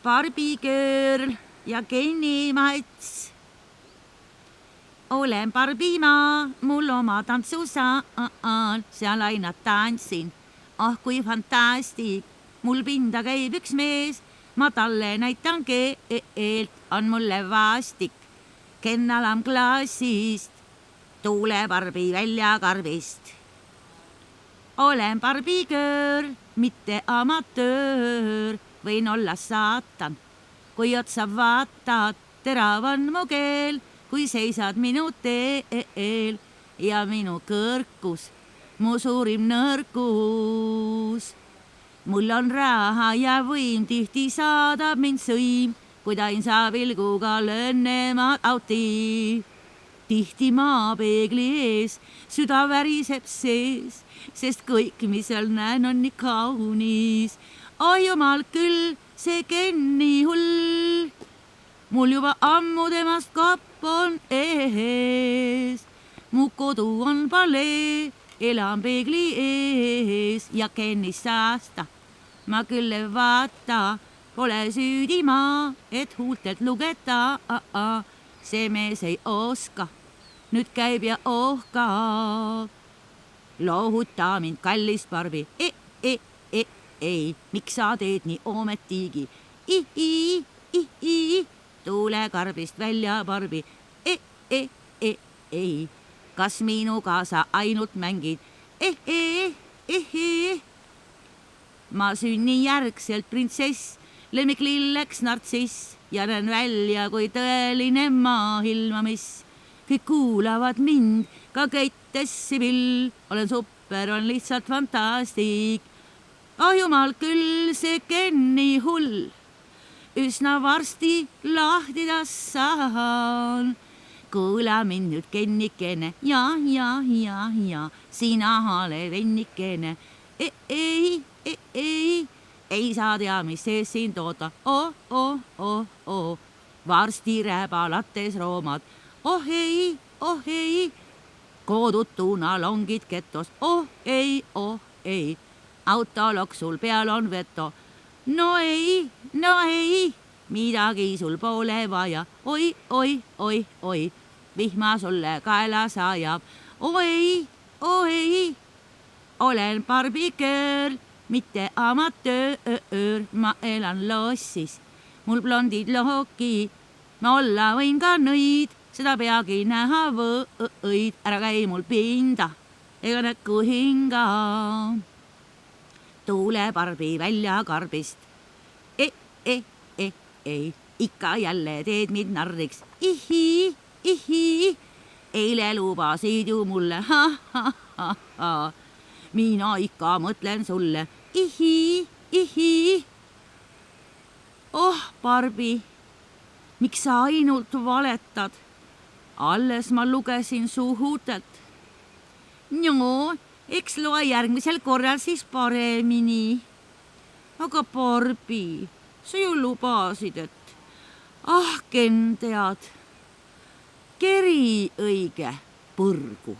Barbie girl ja Kenny Mats. Olen Barbie ma, mul oma tantsusaal, seal ainult tantsin. Ah kui fantastik, mul pinda käib üks mees, ma talle näitan keelt, on mulle vastik. Kennalam klassist, tuule Barbie välja karbist. Olen Barbie girl, mitte amatöör, võin olla saatan. Kui otsa vaatad, terav on mu keel, kui seisad minu teel ja minu kõrkus, mu suurim nõrkus. Mul on raha ja võim, tihti saadab mind sõim, kui tainsa pilguga lönnemad auti. Tihti maapeegli ees, süda väriseb sees, sest kõik, mis seal näen, on nii kaunis. Oi jumal küll, see Kenny hull, mul juba ammu temast kapp on ees. Mu kodu on palee, elan peegli ees ja Kenny saasta. Ma küll ei vaata, pole süüdi ma, et huultelt lugeda, see mees ei oska. Nüüd käib ja ohkab. Lohuta mind, kallis Barbie, ei, miks sa teed nii ometigi? Tuule karbist välja, Barbie, ei, kas minuga sa ainult mängid? Ma sünni järgselt printsess, lemmiklilleks nartsiss ja näen välja kui tõeline maahilmamis. Kõik kuulavad mind, ka Keit Sibyl, olen super, on lihtsalt fantastik. Oh jumal küll, see Kenny hull, üsna varsti lahtida saan. Kuula mind nüüd, Kennikene, ja, sina oled vennikene. Ei saa tea, mis sees sind oota. Varsti räbalates roomad. Oh ei, koodutuna longid ketos. Oh ei, autolok sul peal on veto. No ei, midagi sul pole vaja. Oi, vihma sulle kaela sajab. Oh ei, olen Barbie girl, mitte amatöör, ma elan lossis. Mul blondid lokid, ma olla võin ka nõid, seda peagi näha võid, ära käi mul pinda, ega näkku hinga. Tuule Barbie välja karbist, ei, ikka jälle teed mind narriks, ihi, eile lubasid ju mulle, mina ikka mõtlen sulle, ihi. Oh, Barbie, miks sa ainult valetad? Alles ma lugesin su huutelt. No, eks loe järgmisel korral siis paremini. Aga Barbie, sa ju lubasid, et Ken tead, keri õige põrgu.